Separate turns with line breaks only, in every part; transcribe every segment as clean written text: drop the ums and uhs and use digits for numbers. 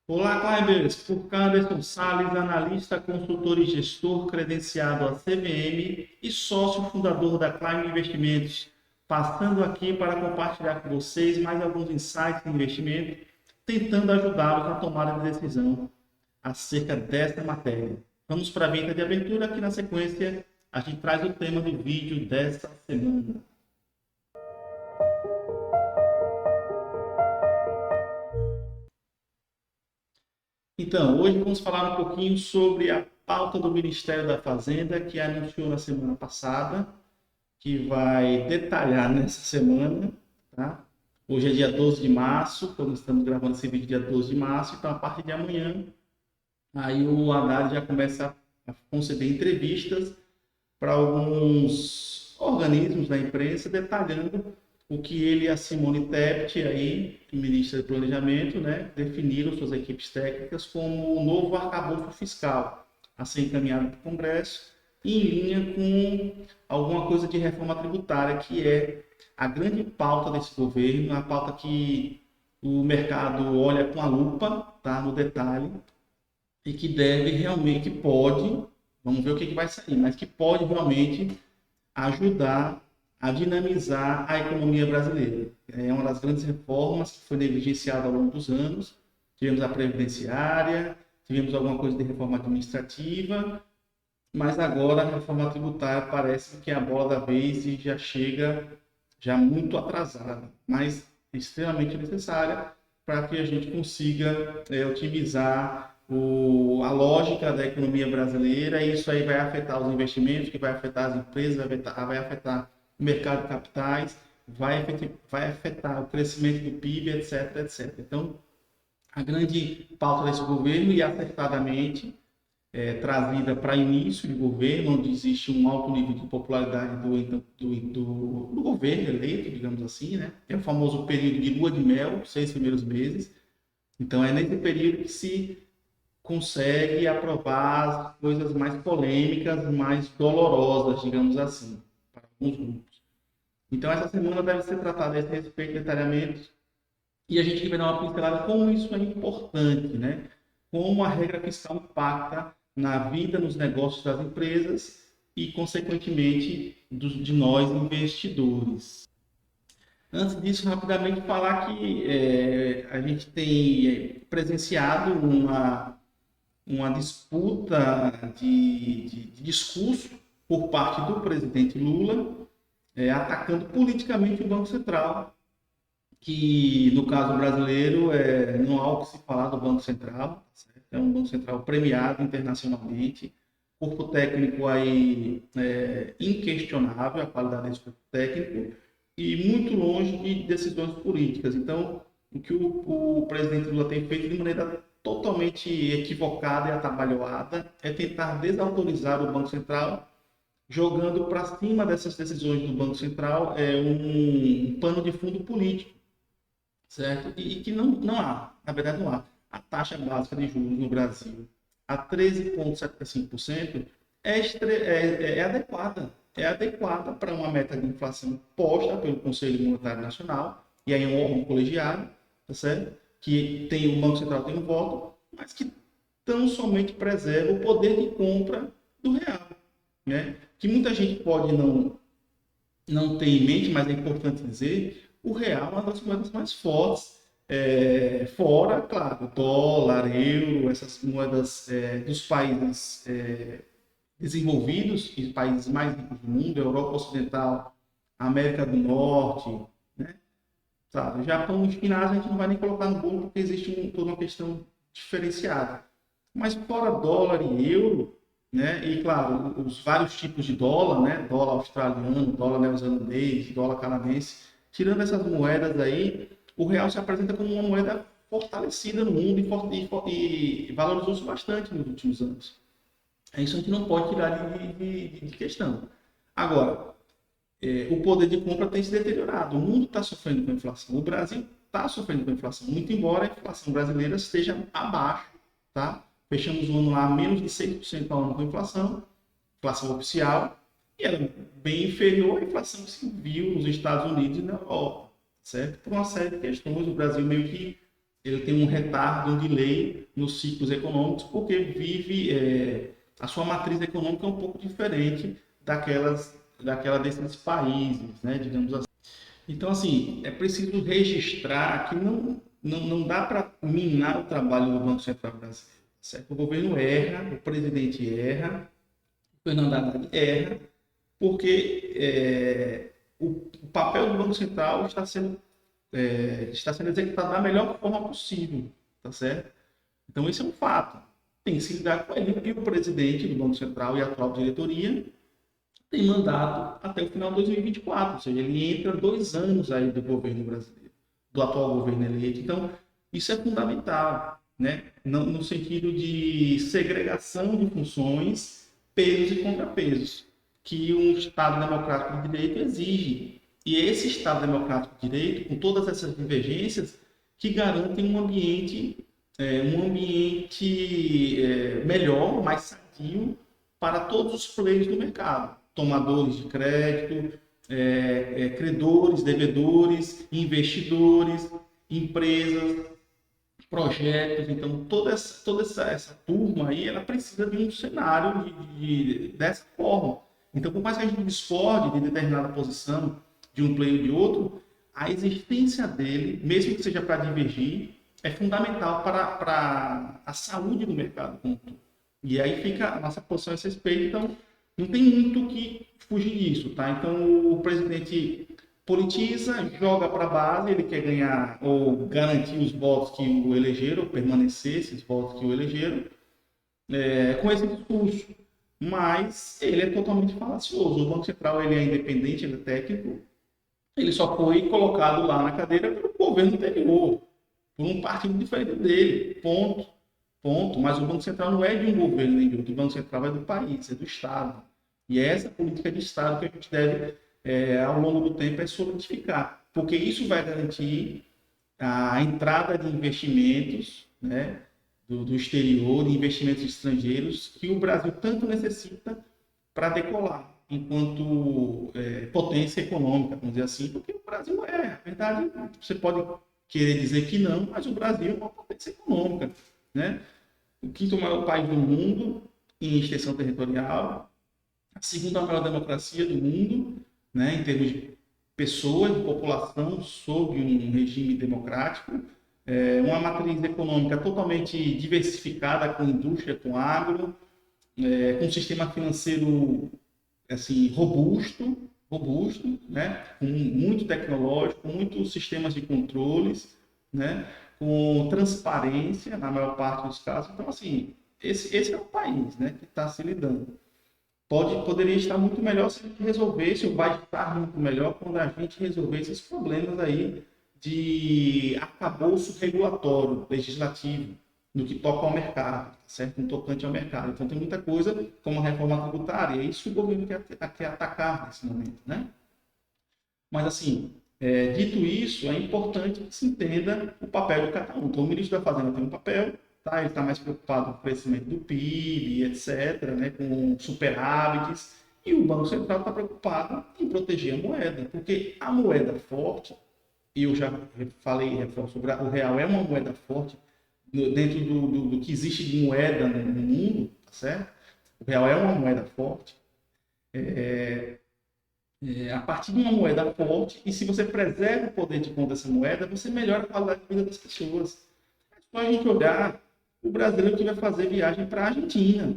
Olá, Climbers! Por cá, Anderson Salles, analista, consultor e gestor credenciado à CVM e sócio fundador da Climb Investimentos, passando aqui para compartilhar com vocês mais alguns insights de investimento, tentando ajudá-los na tomada de decisão acerca desta matéria. Vamos para a vinheta de abertura, aqui na sequência a gente traz o tema do vídeo desta semana. Então, hoje vamos falar um pouquinho sobre a pauta do Ministério da Fazenda, que anunciou na semana passada, que vai detalhar nessa semana, tá? Hoje é dia 12 de março, quando estamos gravando esse vídeo, dia 12 de março, então a partir de amanhã, aí o Haddad já começa a conceder entrevistas para alguns organismos da imprensa, detalhando o que ele e a Simone Tebet, aí, ministra do Planejamento, né, definiram suas equipes técnicas como o novo arcabouço fiscal a ser encaminhado para o Congresso, em linha com alguma coisa de reforma tributária, que é a grande pauta desse governo, a pauta que o mercado olha com a lupa, tá, no detalhe, e que deve realmente, que pode, vamos ver o que vai sair, mas que pode realmente ajudar a dinamizar a economia brasileira. É uma das grandes reformas que foi negligenciada ao longo dos anos. Tivemos a previdenciária, tivemos alguma coisa de reforma administrativa, mas agora a reforma tributária parece que é a bola da vez e já chega já muito atrasada, mas extremamente necessária para que a gente consiga otimizar a lógica da economia brasileira, e isso aí vai afetar os investimentos, que vai afetar as empresas, vai afetar o mercado de capitais, vai afetar o crescimento do PIB, etc, etc. Então, a grande pauta desse governo, e acertadamente trazida para início de governo, onde existe um alto nível de popularidade do governo eleito, digamos assim, né? É o famoso período de lua de mel, 6 primeiros meses. Então, é nesse período que se consegue aprovar as coisas mais polêmicas, mais dolorosas, digamos assim, para alguns grupos. Então, essa semana deve ser tratada a esse respeito detalhamento, e a gente vai dar uma pincelada como isso é importante, né? Como a regra fiscal impacta na vida, nos negócios das empresas e, consequentemente, de nós investidores. Antes disso, rapidamente falar que a gente tem presenciado uma disputa de discurso por parte do presidente Lula, atacando politicamente o Banco Central, que no caso brasileiro não há o que se falar do Banco Central, certo? É um Banco Central premiado internacionalmente, corpo técnico aí inquestionável, a qualidade desse corpo técnico, e muito longe de decisões políticas. Então, o que o presidente Lula tem feito de maneira totalmente equivocada e atabalhoada é tentar desautorizar o Banco Central, jogando para cima dessas decisões do Banco Central um pano de fundo político, certo? E que não há, na verdade não há. A taxa básica de juros no Brasil a 13,75% é adequada para uma meta de inflação posta pelo Conselho Monetário Nacional, e aí é um órgão colegiado, tá certo? Que tem o Banco Central tem um voto, mas que tão somente preserva o poder de compra do real, né? Que muita gente pode não ter em mente, mas é importante dizer, o real é uma das moedas mais fortes, fora, claro, dólar, euro, essas moedas dos países desenvolvidos e países mais ricos do mundo, Europa Ocidental, América do Norte, né? Sabe? Japão e China a gente não vai nem colocar no bolo porque existe toda uma questão diferenciada. Mas fora dólar e euro, né? E claro, os vários tipos de dólar, né? Dólar australiano, dólar neozelandês, dólar canadense, tirando essas moedas aí, o real se apresenta como uma moeda fortalecida no mundo e valorizou-se bastante nos últimos anos. Isso a gente não pode tirar de questão. Agora, o poder de compra tem se deteriorado. O mundo está sofrendo com a inflação. O Brasil está sofrendo com a inflação, muito embora a inflação brasileira esteja abaixo, tá? Fechamos o ano lá a menos de 6% ao ano com a inflação oficial, e ela é bem inferior à inflação que se viu nos Estados Unidos e na Europa, certo? Por uma série de questões, o Brasil meio que ele tem um retardo, um delay nos ciclos econômicos, porque vive, a sua matriz econômica é um pouco diferente daquela desses países, né, digamos assim. Então, assim, é preciso registrar que não dá para minar o trabalho do Banco Central brasileiro. Certo? O governo erra, o presidente erra, o Fernando Haddad erra, porque o papel do Banco Central está sendo executado da melhor forma possível, tá certo? Então, esse é um fato. Tem que se lidar com ele. E o presidente do Banco Central e a atual diretoria tem mandato até o final de 2024, ou seja, ele entra 2 anos aí do governo brasileiro, do atual governo eleito. Então, isso é fundamental, né? No sentido de segregação de funções, pesos e contrapesos, que um Estado democrático de direito exige. E é esse Estado democrático de direito, com todas essas divergências, que garantem um ambiente melhor, mais sadio para todos os players do mercado, tomadores de crédito, credores, devedores, investidores, empresas, projetos. Então, toda essa turma aí, ela precisa de um cenário dessa forma. Então, por mais que a gente discorde de determinada posição de um player ou de outro, a existência dele, mesmo que seja para divergir, é fundamental para a saúde do mercado. E aí fica a nossa posição a esse respeito. Então, não tem muito o que fugir disso, tá? Então, o presidente politiza, joga para a base, ele quer ganhar ou garantir os votos que o elegeram, ou permanecer esses votos que o elegeram, com esse discurso. Mas ele é totalmente falacioso. O Banco Central ele é independente, ele é técnico, ele só foi colocado lá na cadeira pelo governo anterior, por um partido diferente dele, ponto. Ponto. Mas o Banco Central não é de um governo nem de outro. O Banco Central é do país, é do Estado. E é essa política de Estado que a gente deve, ao longo do tempo, solidificar. Porque isso vai garantir a entrada de investimentos, né, do exterior, de investimentos estrangeiros, que o Brasil tanto necessita para decolar, enquanto potência econômica, vamos dizer assim, porque o Brasil na verdade, você pode querer dizer que não, mas o Brasil é uma potência econômica, né? O quinto maior país do mundo em extensão territorial, a segunda maior democracia do mundo, né, em termos de pessoas, de população sob um regime democrático, uma matriz econômica totalmente diversificada, com indústria, com agro, com um sistema financeiro assim robusto, né, com muito tecnológico, com muitos sistemas de controles, né, com transparência na maior parte dos casos. Então, assim, esse é o país, né, que está se lidando. Poderia estar muito melhor se a gente resolvesse, ou vai estar muito melhor quando a gente resolver esses problemas aí de arcabouço regulatório, legislativo, no que toca ao mercado, certo? No tocante ao mercado. Então, tem muita coisa, como a reforma tributária, é isso que o governo quer atacar nesse momento, né? Mas, assim, dito isso, é importante que se entenda o papel de cada um. Então, o ministro da Fazenda tem um papel, tá? Ele está mais preocupado com o crescimento do PIB, etc., né? Com superávites, e o Banco Central está preocupado em proteger a moeda, porque a moeda forte, e eu já falei sobre o real, é uma moeda forte dentro do que existe de moeda no mundo, tá certo? O real é uma moeda forte. A partir de uma moeda forte, e se você preserva o poder de compra dessa moeda, você melhora a qualidade de vida das pessoas. É só a gente olhar o brasileiro que vai fazer viagem para a Argentina,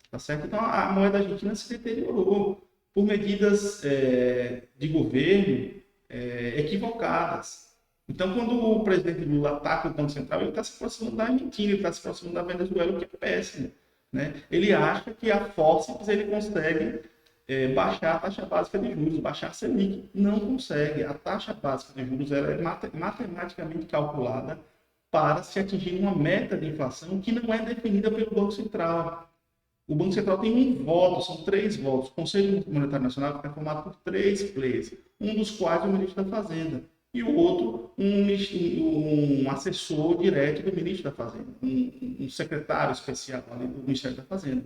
tá certo? Então, a moeda argentina se deteriorou por medidas de governo equivocadas. Então, quando o presidente Lula ataca o Banco Central, ele está se aproximando da Argentina, ele está se aproximando da Venezuela, o que é péssimo, né? Ele acha que a forceps ele consegue baixar a taxa básica de juros, baixar a Selic. Não consegue. A taxa básica de juros ela é matematicamente calculada para se atingir uma meta de inflação que não é definida pelo Banco Central. O Banco Central tem um voto, são 3 votos. O Conselho Monetário Nacional é formado por 3 players, um dos quais é o ministro da Fazenda, e o outro, um assessor direto do ministro da Fazenda, um secretário especial ali do Ministério da Fazenda.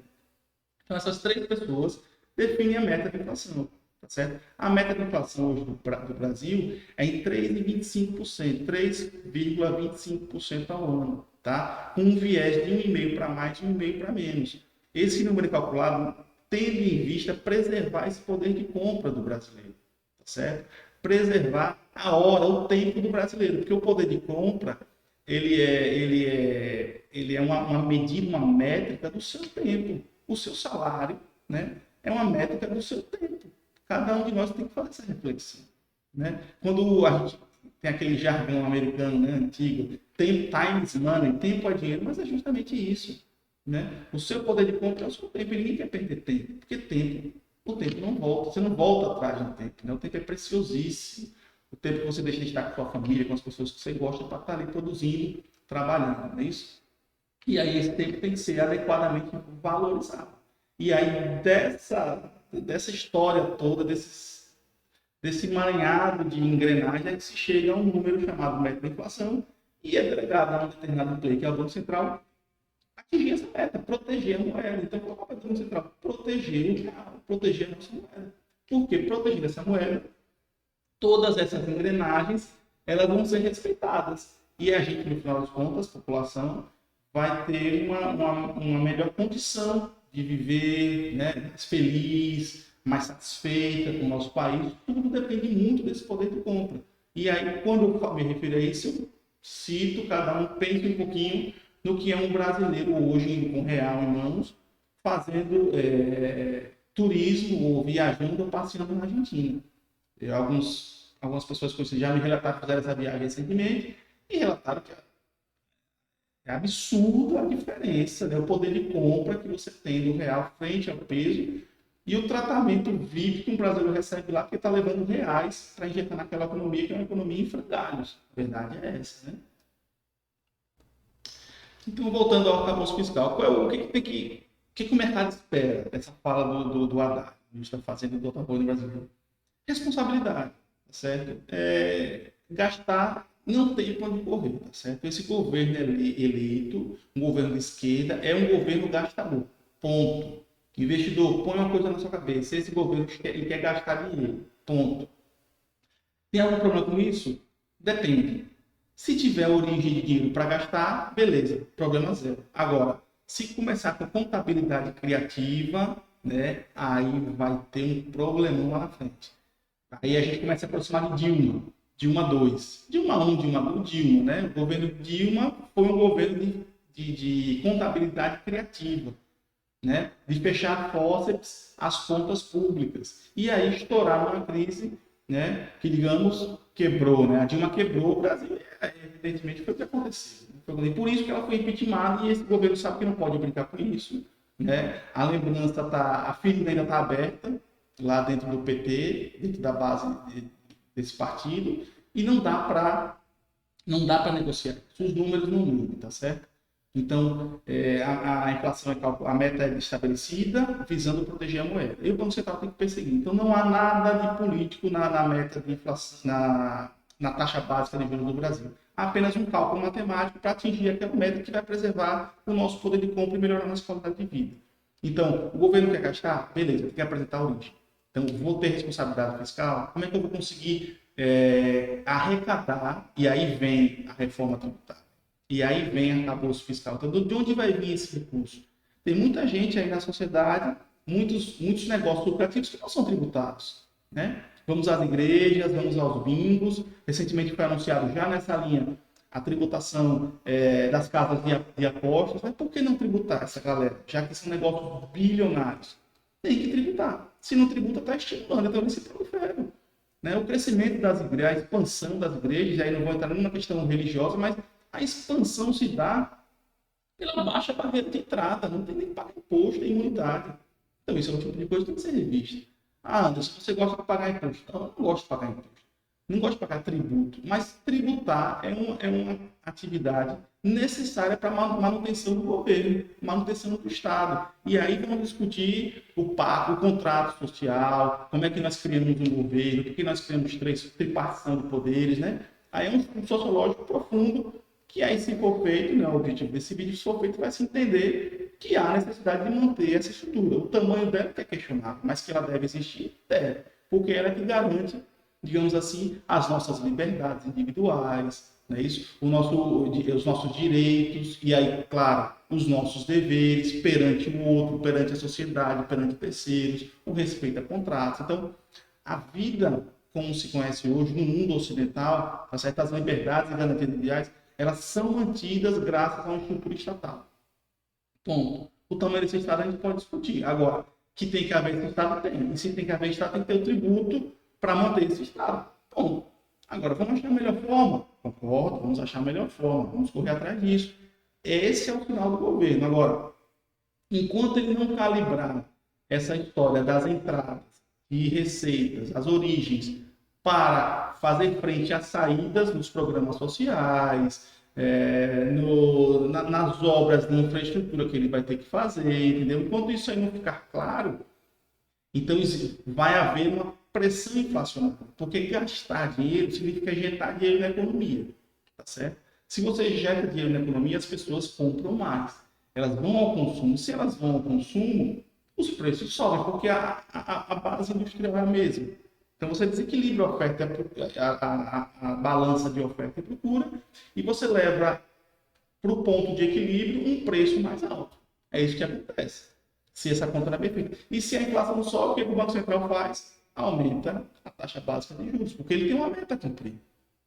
Então, essas 3 pessoas definem a meta de inflação, tá certo? A meta de inflação hoje do Brasil é em 3,25%, 3,25% ao ano, tá? Com um viés de 1,5 para mais e 1,5 para menos. Esse número calculado tendo em vista preservar esse poder de compra do brasileiro, tá certo? Preservar a hora, o tempo do brasileiro, porque o poder de compra ele é uma medida, uma métrica do seu tempo. O seu salário, né, é uma métrica do seu tempo. Cada um de nós tem que fazer essa reflexão, né? Quando a gente tem aquele jargão americano, né, antigo, time is money, tempo é dinheiro, mas é justamente isso, né? O seu poder de compra é o seu tempo, e ninguém quer perder tempo, porque o tempo não volta, você não volta atrás no tempo, né? O tempo é preciosíssimo. O tempo que você deixa de estar com a sua família, com as pessoas que você gosta, para estar ali produzindo, trabalhando, não é isso? E aí esse tempo tem que ser adequadamente valorizado. E aí dessa história toda, desse emaranhado de engrenagem, aí se chega a um número chamado meta de inflação e é delegado a um determinado player, que é o Banco Central, atingir essa meta, proteger a moeda. Então, qual é o Banco Central? Proteger o real, proteger a nossa moeda. Por quê? Proteger essa moeda, todas essas engrenagens, elas vão ser respeitadas. E a gente, no final das contas, a população, vai ter uma melhor condição de viver, né, mais feliz, mais satisfeita com o nosso país. Tudo depende muito desse poder de compra. E aí, quando eu me refiro a isso, eu cito, cada um pensa um pouquinho no que é um brasileiro hoje, com real em mãos, fazendo turismo ou viajando ou passeando na Argentina. Algumas pessoas conhecidas já me relataram que fizeram essa viagem recentemente e relataram que é absurda a diferença, né? O poder de compra que você tem do real frente ao peso e o tratamento VIP que um brasileiro recebe lá, porque está levando reais para injetar naquela economia, que é uma economia em frangalhos. A verdade é essa, né? Então, voltando ao arcabouço fiscal, o que o mercado espera dessa fala do Haddad, ministro da Fazenda, do Dr. Boni brasileiro? Responsabilidade, tá certo? Gastar não tem para onde correr, tá certo? Esse governo eleito, um governo de esquerda, é um governo gastador, ponto. Investidor, põe uma coisa na sua cabeça, esse governo ele quer gastar dinheiro, ponto. Tem algum problema com isso? Depende. Se tiver origem de dinheiro para gastar, beleza, problema zero. Agora, se começar com contabilidade criativa, né, aí vai ter um problemão lá na frente. Aí a gente começa a aproximar de Dilma, Dilma 2, Dilma 1, Dilma 2, Dilma, né? O governo Dilma foi um governo de contabilidade criativa, né? De fechar fórceps às contas públicas. E aí estourar uma crise, né? Que, digamos, quebrou, né? A Dilma quebrou o Brasil, evidentemente foi o que aconteceu. Por isso que ela foi impeachmentada e esse governo sabe que não pode brincar com isso, né? A lembrança a ferida ainda está aberta, lá dentro do PT, dentro da base desse partido, e não dá para negociar. Os números não mudam, tá certo? Então, a inflação a meta é estabelecida, visando proteger a moeda. E o Banco Central tem que perseguir. Então, não há nada de político na meta de inflação, na taxa básica de juros do Brasil. Há apenas um cálculo matemático para atingir aquela meta que vai preservar o nosso poder de compra e melhorar a nossa qualidade de vida. Então, o governo quer gastar? Beleza, tem que apresentar a origem. Então, vou ter responsabilidade fiscal? Como é que eu vou conseguir arrecadar? E aí vem a reforma tributária. E aí vem a arcabouço fiscal. Então, de onde vai vir esse recurso? Tem muita gente aí na sociedade, muitos negócios lucrativos que não são tributados, né? Vamos às igrejas, vamos aos bingos. Recentemente foi anunciado já nessa linha a tributação das casas de apostas. Mas por que não tributar essa galera? Já que são negócios bilionários. Tem que tributar. Se não tributa, está estimulando. Então, eles se proliferam. Né? O crescimento das igrejas, a expansão das igrejas, aí não vou entrar numa questão religiosa, mas a expansão se dá pela baixa barreira de entrada. Não tem nem que pagar imposto, tem imunidade. Então, isso é um tipo de coisa que tem que ser revista. Ah, Anderson, você gosta de pagar imposto? Não, eu não gosto de pagar imposto. Não gosto de pagar tributo. Mas tributar é uma atividade necessária para a manutenção do governo, manutenção do Estado. E aí vamos discutir o pacto, o contrato social, como é que nós criamos um governo, por que nós criamos tripartição de poderes, né? Aí é um estudo sociológico profundo que aí, se for feito, né, o objetivo desse vídeo, se for feito, vai se entender que há necessidade de manter essa estrutura. O tamanho dela é questionável, mas que ela deve existir, deve. porque ela é que garante, digamos assim, as nossas liberdades individuais, não é isso? Os nossos direitos e aí, claro, os nossos deveres perante o outro, perante a sociedade, perante terceiros, o respeito a contratos. Então, a vida como se conhece hoje no mundo ocidental, tá certo? As liberdades e garantias individuais, elas são mantidas graças a uma estrutura estatal. Ponto. O tamanho desse Estado a gente pode discutir. Agora, que tem que haver esse Estado, tem. E se tem que haver Estado, tem que ter o tributo para manter esse Estado. Ponto. Agora, vamos achar a melhor forma? Concordo, vamos achar a melhor forma, vamos correr atrás disso. Esse é o final do governo. Agora, enquanto ele não calibrar essa história das entradas e receitas, as origens, para fazer frente às saídas nos programas sociais, nas obras de infraestrutura que ele vai ter que fazer, entendeu? Enquanto isso aí não ficar claro, então vai haver uma pressão inflacionária, porque gastar dinheiro significa injetar dinheiro na economia, tá certo? Se você injeta dinheiro na economia, as pessoas compram mais, elas vão ao consumo. Se elas vão ao consumo, os preços sobem, porque a base industrial é a mesma. Então você desequilibra a oferta, a balança de oferta e procura, e você leva para o ponto de equilíbrio um preço mais alto. É isso que acontece, se essa conta não é bem feita. E se a inflação sobe, o que o Banco Central faz? Aumenta a taxa básica de juros, porque ele tem uma meta a cumprir,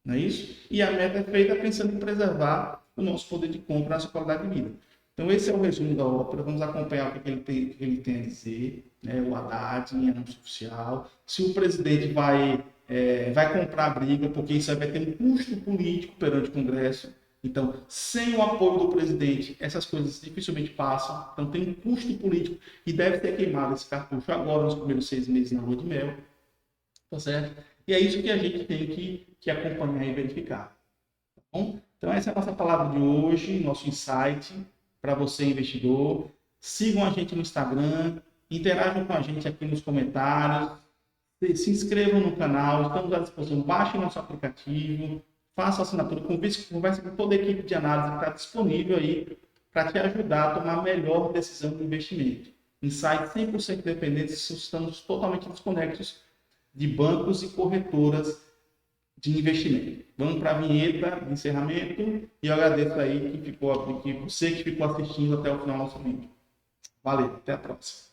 não é isso? E a meta é feita pensando em preservar o nosso poder de compra, a nossa qualidade de vida. Então esse é o resumo da ópera, vamos acompanhar o que ele tem a dizer, né? O Haddad em anúncio oficial, se o presidente vai comprar a briga, porque isso vai ter um custo político perante o Congresso. Então, sem o apoio do presidente, essas coisas dificilmente passam. Então, tem um custo político e deve ter queimado esse cartucho agora, nos primeiros 6 meses na lua de mel. Tá certo? E é isso que a gente tem que acompanhar e verificar. Tá bom? Então, essa é a nossa palavra de hoje, nosso insight para você, investidor. Sigam a gente no Instagram, interajam com a gente aqui nos comentários, se inscrevam no canal, estamos à disposição, baixem nosso aplicativo, faça a assinatura, converse com toda a equipe de análise que está disponível aí para te ajudar a tomar a melhor decisão de investimento. Insights 100% independentes, estamos totalmente desconectos de bancos e corretoras de investimento. Vamos para a vinheta de encerramento e eu agradeço aí você que ficou assistindo até o final do nosso vídeo. Valeu, até a próxima.